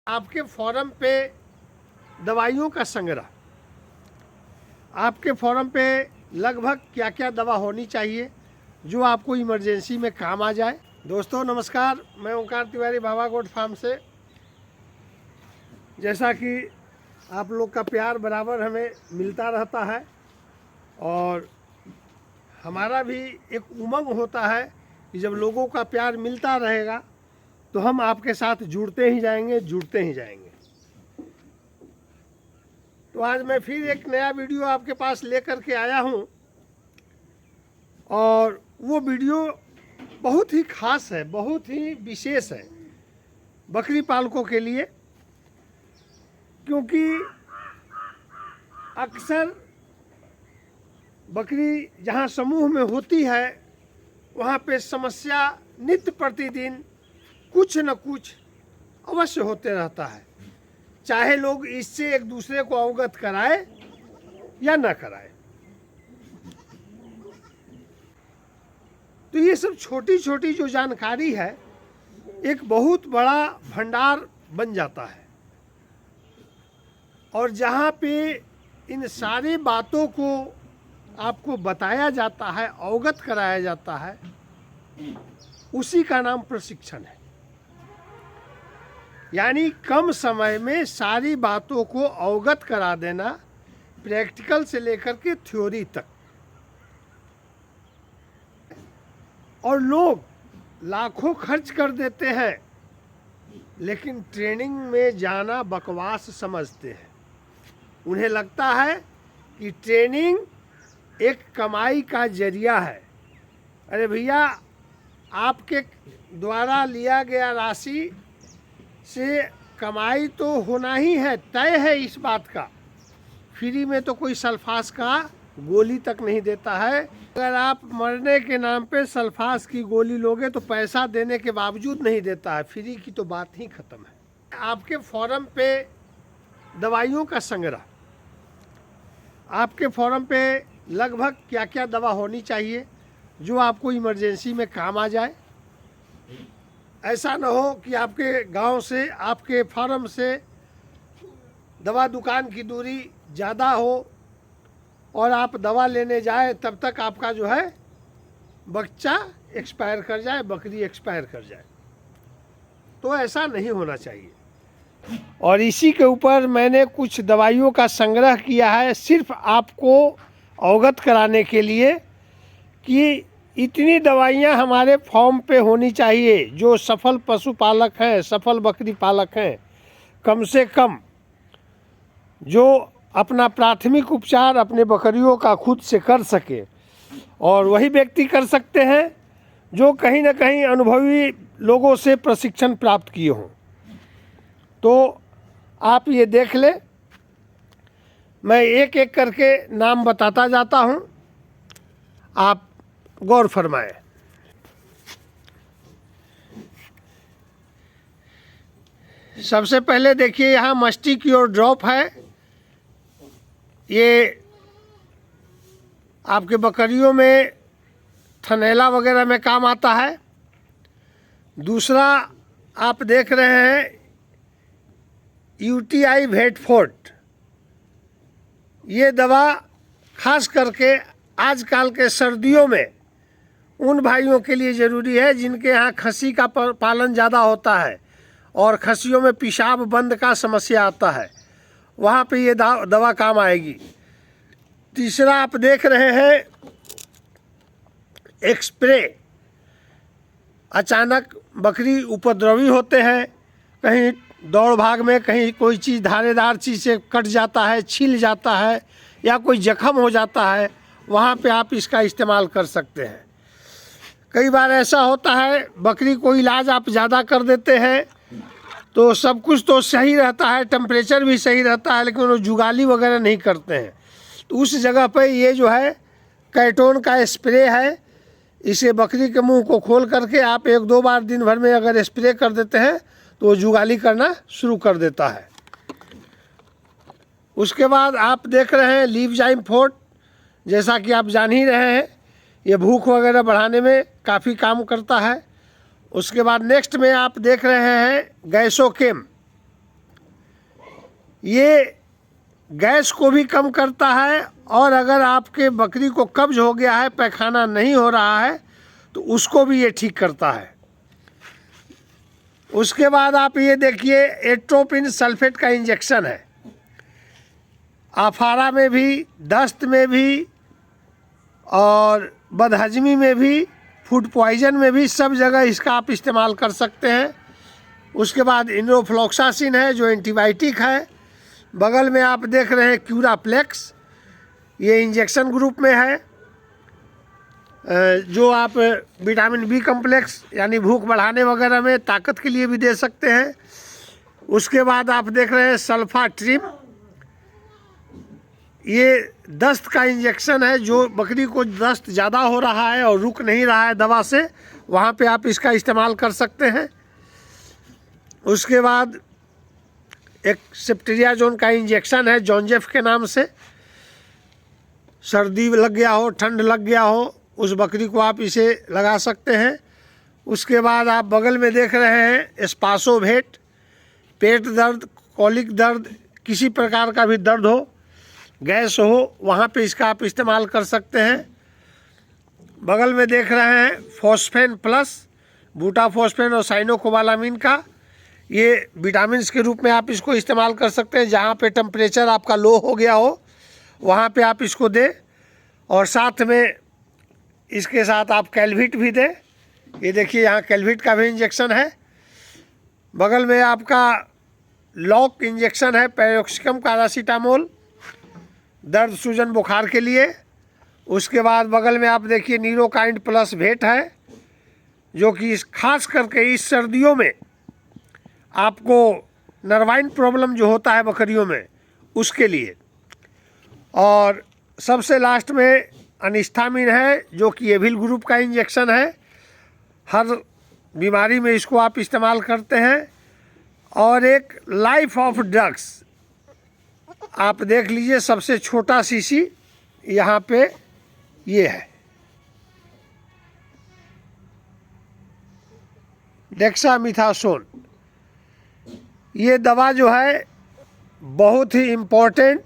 आपके फॉर्म पे दवाइयों का संग्रह, आपके फॉर्म पे लगभग क्या क्या दवा होनी चाहिए जो आपको इमरजेंसी में काम आ जाए। दोस्तों नमस्कार, मैं ओंकार तिवारी बाबा गोट फार्म से। जैसा कि आप लोग का प्यार बराबर हमें मिलता रहता है और हमारा भी एक उमंग होता है कि जब लोगों का प्यार मिलता रहेगा तो हम आपके साथ जुड़ते ही जाएंगे। तो आज मैं फिर एक नया वीडियो आपके पास लेकर के आया हूं और वो वीडियो बहुत ही खास है, बहुत ही विशेष है बकरी पालकों के लिए, क्योंकि अक्सर बकरी जहां समूह में होती है वहां पे समस्या नित्य प्रतिदिन कुछ न कुछ अवश्य होते रहता है, चाहे लोग इससे एक दूसरे को अवगत कराए या न कराए। तो ये सब छोटी छोटी जो जानकारी है एक बहुत बड़ा भंडार बन जाता है और जहाँ पे इन सारी बातों को आपको बताया जाता है, अवगत कराया जाता है, उसी का नाम प्रशिक्षण है। यानी कम समय में सारी बातों को अवगत करा देना, प्रैक्टिकल से लेकर के थ्योरी तक। और लोग लाखों खर्च कर देते हैं लेकिन ट्रेनिंग में जाना बकवास समझते हैं। उन्हें लगता है कि ट्रेनिंग एक कमाई का जरिया है। अरे भैया, आपके द्वारा लिया गया राशि से कमाई तो होना ही है, तय है इस बात का। फ्री में तो कोई सल्फास का गोली तक नहीं देता है। अगर आप मरने के नाम पे सल्फास की गोली लोगे तो पैसा देने के बावजूद नहीं देता है। फ्री की तो बात ही खत्म है। आपके फॉर्म पे दवाइयों का संग्रह, आपके फॉर्म पे लगभग क्या क्या दवा होनी चाहिए जो आपको इमरजेंसी में काम आ जाए। ऐसा न हो कि आपके गांव से, आपके फार्म से दवा दुकान की दूरी ज़्यादा हो और आप दवा लेने जाए तब तक आपका जो है बच्चा एक्सपायर कर जाए, बकरी एक्सपायर कर जाए। तो ऐसा नहीं होना चाहिए। और इसी के ऊपर मैंने कुछ दवाइयों का संग्रह किया है सिर्फ आपको अवगत कराने के लिए कि इतनी दवाइयाँ हमारे फॉर्म पे होनी चाहिए। जो सफल पशुपालक हैं, सफल बकरी पालक हैं, कम से कम जो अपना प्राथमिक उपचार अपने बकरियों का खुद से कर सके, और वही व्यक्ति कर सकते हैं जो कहीं ना कहीं अनुभवी लोगों से प्रशिक्षण प्राप्त किए हों। तो आप ये देख ले, मैं एक एक करके नाम बताता जाता हूँ, आप गौर फरमाएं। सबसे पहले देखिए, यहाँ मस्टिक्योर ड्रॉप है। ये आपके बकरियों में थनैला वगैरह में काम आता है। दूसरा आप देख रहे हैं यूटीआई वेटफोर्ट। ये दवा खास करके आजकल के सर्दियों में उन भाइयों के लिए ज़रूरी है जिनके यहाँ खस्सी का पालन ज़्यादा होता है और खस्सियों में पेशाब बंद का समस्या आता है, वहाँ पे ये दवा काम आएगी। तीसरा आप देख रहे हैं एक स्प्रे। अचानक बकरी उपद्रवी होते हैं, कहीं दौड़ भाग में कहीं कोई चीज़ धारेदार चीज़ से कट जाता है, छिल जाता है या कोई जख्म हो जाता है, वहाँ पे आप इसका इस्तेमाल कर सकते हैं। कई बार ऐसा होता है बकरी को इलाज आप ज़्यादा कर देते हैं तो सब कुछ तो सही रहता है, टेम्परेचर भी सही रहता है, लेकिन वो जुगाली वगैरह नहीं करते हैं। तो उस जगह पे ये जो है कैटोन का स्प्रे है। इसे बकरी के मुंह को खोल करके आप एक दो बार दिन भर में अगर स्प्रे कर देते हैं तो वो जुगाली करना शुरू कर देता है। उसके बाद आप देख रहे हैं लीवजाइम फोर्ट। जैसा कि आप जान ही रहे हैं, ये भूख वगैरह बढ़ाने में काफ़ी काम करता है। उसके बाद नेक्स्ट में आप देख रहे हैं गैसोकेम। ये गैस को भी कम करता है, और अगर आपके बकरी को कब्ज हो गया है, पैखाना नहीं हो रहा है, तो उसको भी ये ठीक करता है। उसके बाद आप ये देखिए, एट्रोपिन सल्फेट का इंजेक्शन है। आफारा में भी, दस्त में भी, और बदहजमी में भी, फूड पॉइजन में भी, सब जगह इसका आप इस्तेमाल कर सकते हैं। उसके बाद इनोफ्लॉक्सासिन है जो एंटीबायोटिक है। बगल में आप देख रहे हैं क्यूराप्लेक्स, ये इंजेक्शन ग्रुप में है, जो आप विटामिन बी कम्प्लेक्स यानी भूख बढ़ाने वगैरह में, ताकत के लिए भी दे सकते हैं। उसके बाद आप देख रहे हैं सल्फाट्रिम, ये दस्त का इंजेक्शन है। जो बकरी को दस्त ज़्यादा हो रहा है और रुक नहीं रहा है दवा से, वहाँ पे आप इसका इस्तेमाल कर सकते हैं। उसके बाद एक सेप्टेरियाजोन का इंजेक्शन है जॉन्जेफ के नाम से। सर्दी लग गया हो, ठंड लग गया हो, उस बकरी को आप इसे लगा सकते हैं। उसके बाद आप बगल में देख रहे हैं स्पासोवेट, पेट दर्द, कॉलिक दर्द, किसी प्रकार का भी दर्द हो, गैस हो, वहाँ पे इसका आप इस्तेमाल कर सकते हैं। बगल में देख रहे हैं फॉस्फेन प्लस, बूटाफॉस्फेन और साइनोकोबालामिन का, ये विटामिन्स के रूप में आप इसको इस्तेमाल कर सकते हैं। जहाँ पे टेम्परेचर आपका लो हो गया हो, वहाँ पे आप इसको दें, और साथ में इसके साथ आप कैलविट भी दें। ये देखिए यहाँ कैलविट का भी इंजेक्शन है। बगल में आपका लॉक इंजेक्शन है, पैरोक्सिकम पैरासीटामोल, दर्द सूजन बुखार के लिए। उसके बाद बगल में आप देखिए नीरोकाइंड प्लस भेट है, जो कि खास करके इस सर्दियों में आपको नर्वाइन प्रॉब्लम जो होता है बकरियों में, उसके लिए। और सबसे लास्ट में अनिस्टामिन है, जो कि एविल ग्रुप का इंजेक्शन है। हर बीमारी में इसको आप इस्तेमाल करते हैं। और एक लाइफ ऑफ ड्रग्स आप देख लीजिए, सबसे छोटा शीशी यहाँ पे ये है, डेक्सामिथासोन। ये दवा जो है बहुत ही इम्पोर्टेंट,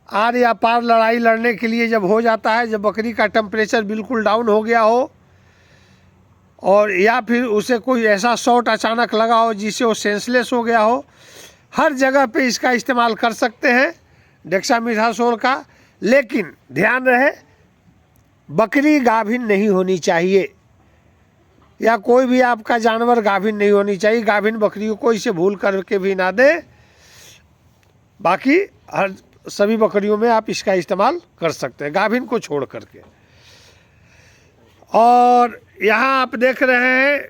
आर या पार लड़ाई लड़ने के लिए जब हो जाता है, जब बकरी का टेम्परेचर बिल्कुल डाउन हो गया हो, और या फिर उसे कोई ऐसा शॉट अचानक लगा हो जिससे वो सेंसलेस हो गया हो, हर जगह पे इसका इस्तेमाल कर सकते हैं डेक्सामिथासोन का। लेकिन ध्यान रहे, बकरी गाभिन नहीं होनी चाहिए, या कोई भी आपका जानवर गाभिन नहीं होनी चाहिए। गाभिन बकरियों को इसे भूल करके भी ना दे। बाकी हर सभी बकरियों में आप इसका इस्तेमाल कर सकते हैं, गाभिन को छोड़ करके। और यहाँ आप देख रहे हैं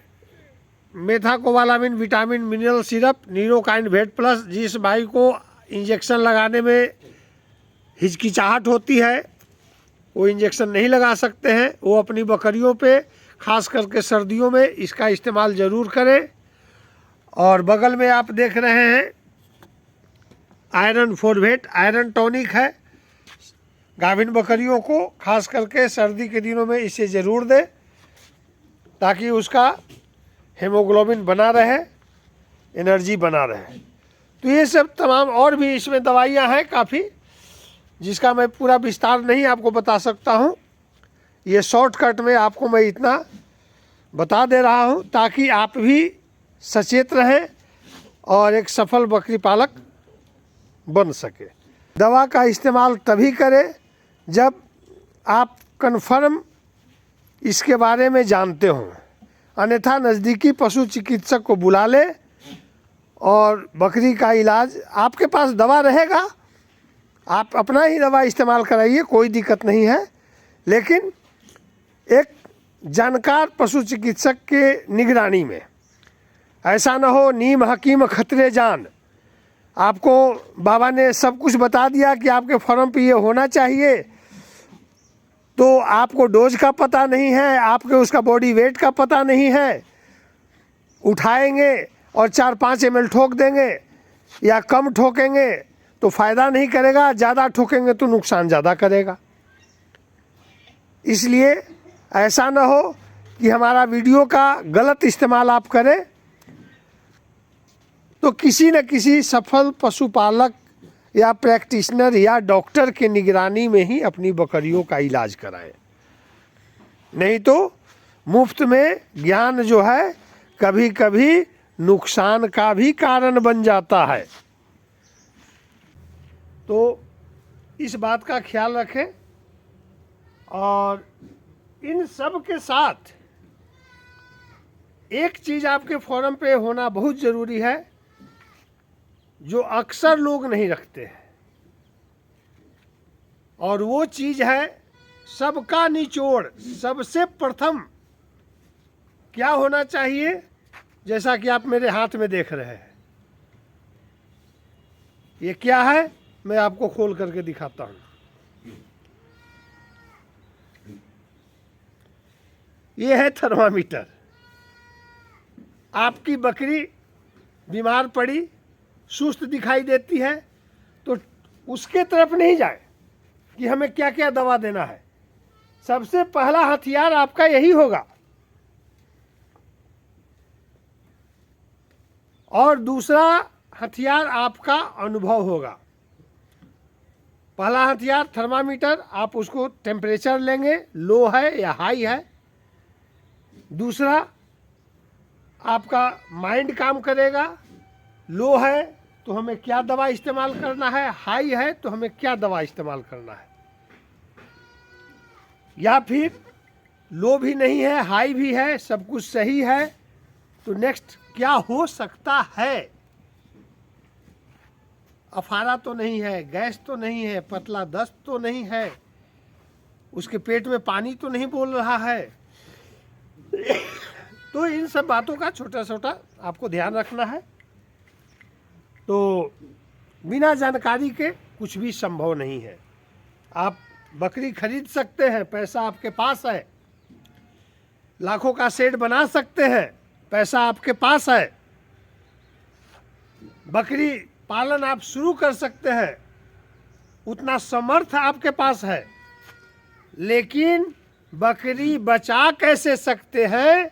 मेथाकोबालामिन विटामिन मिनरल सिरप, नीरोकाइंड भेट प्लस। जिस भाई को इंजेक्शन लगाने में हिचकिचाहट होती है, वो इंजेक्शन नहीं लगा सकते हैं, वो अपनी बकरियों पे खास करके सर्दियों में इसका इस्तेमाल ज़रूर करें। और बगल में आप देख रहे हैं आयरन फॉर्वेट, आयरन टॉनिक है। गाभिन बकरियों को खास करके सर्दी के दिनों में इसे ज़रूर दें, ताकि उसका हेमोग्लोबिन बना रहे, एनर्जी बना रहे। तो ये सब तमाम और भी इसमें दवाइयाँ हैं काफ़ी, जिसका मैं पूरा विस्तार नहीं आपको बता सकता हूँ। ये शॉर्टकट में आपको मैं इतना बता दे रहा हूँ, ताकि आप भी सचेत रहें और एक सफल बकरी पालक बन सके। दवा का इस्तेमाल तभी करें जब आप कन्फर्म इसके बारे में जानते हों, अन्यथा नज़दीकी पशु चिकित्सक को बुला ले और बकरी का इलाज, आपके पास दवा रहेगा, आप अपना ही दवा इस्तेमाल कराइए, कोई दिक्कत नहीं है। लेकिन एक जानकार पशु चिकित्सक के निगरानी में, ऐसा ना हो नीम हकीम खतरे जान, आपको बाबा ने सब कुछ बता दिया कि आपके फार्म पे ये होना चाहिए, तो आपको डोज का पता नहीं है, आपके उसका बॉडी वेट का पता नहीं है, उठाएंगे और 4-5 ml ठोक देंगे या कम ठोकेंगे तो फ़ायदा नहीं करेगा, ज़्यादा ठोकेंगे तो नुकसान ज़्यादा करेगा। इसलिए ऐसा ना हो कि हमारा वीडियो का गलत इस्तेमाल आप करें। तो किसी न किसी सफल पशुपालक या प्रैक्टिशनर या डॉक्टर के निगरानी में ही अपनी बकरियों का इलाज कराएं। नहीं तो मुफ्त में ज्ञान जो है कभी कभी नुकसान का भी कारण बन जाता है। तो इस बात का ख्याल रखें। और इन सब के साथ एक चीज़ आपके फोरम पे होना बहुत ज़रूरी है, जो अक्सर लोग नहीं रखते हैं, और वो चीज़ है सबका निचोड़। सबसे प्रथम क्या होना चाहिए, जैसा कि आप मेरे हाथ में देख रहे हैं, ये क्या है मैं आपको खोल करके दिखाता हूँ। ये है थर्मामीटर। आपकी बकरी बीमार पड़ी, सुस्त दिखाई देती है, तो उसके तरफ नहीं जाए कि हमें क्या क्या दवा देना है। सबसे पहला हथियार आपका यही होगा, और दूसरा हथियार आपका अनुभव होगा। पहला हथियार थर्मामीटर, आप उसको टेम्परेचर लेंगे, लो है या हाई है। दूसरा आपका माइंड काम करेगा, लो है तो हमें क्या दवा इस्तेमाल करना है, हाई है तो हमें क्या दवा इस्तेमाल करना है। या फिर लो भी नहीं है, हाई भी है, सब कुछ सही है, तो नेक्स्ट क्या हो सकता है। अफारा तो नहीं है, गैस तो नहीं है, पतला दस्त तो नहीं है, उसके पेट में पानी तो नहीं बोल रहा है। तो इन सब बातों का छोटा छोटा आपको ध्यान रखना है। तो बिना जानकारी के कुछ भी संभव नहीं है। आप बकरी खरीद सकते हैं, पैसा आपके पास है, लाखों का सेट बना सकते हैं, पैसा आपके पास है, बकरी पालन आप शुरू कर सकते हैं, उतना समर्थ आपके पास है, लेकिन बकरी बचा कैसे सकते हैं,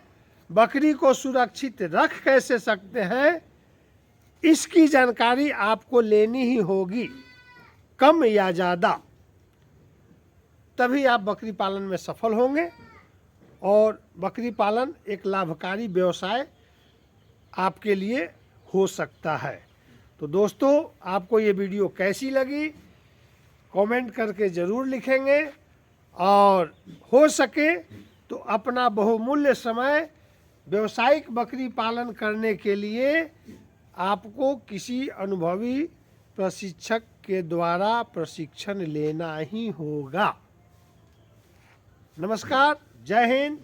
बकरी को सुरक्षित रख कैसे सकते हैं, इसकी जानकारी आपको लेनी ही होगी, कम या ज़्यादा। तभी आप बकरी पालन में सफल होंगे, और बकरी पालन एक लाभकारी व्यवसाय आपके लिए हो सकता है। तो दोस्तों, आपको ये वीडियो कैसी लगी कमेंट करके ज़रूर लिखेंगे, और हो सके तो अपना बहुमूल्य समय व्यावसायिक बकरी पालन करने के लिए आपको किसी अनुभवी प्रशिक्षक के द्वारा प्रशिक्षण लेना ही होगा। नमस्कार, जय हिंद।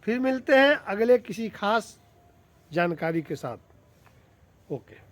फिर मिलते हैं अगले किसी खास जानकारी के साथ। ओके।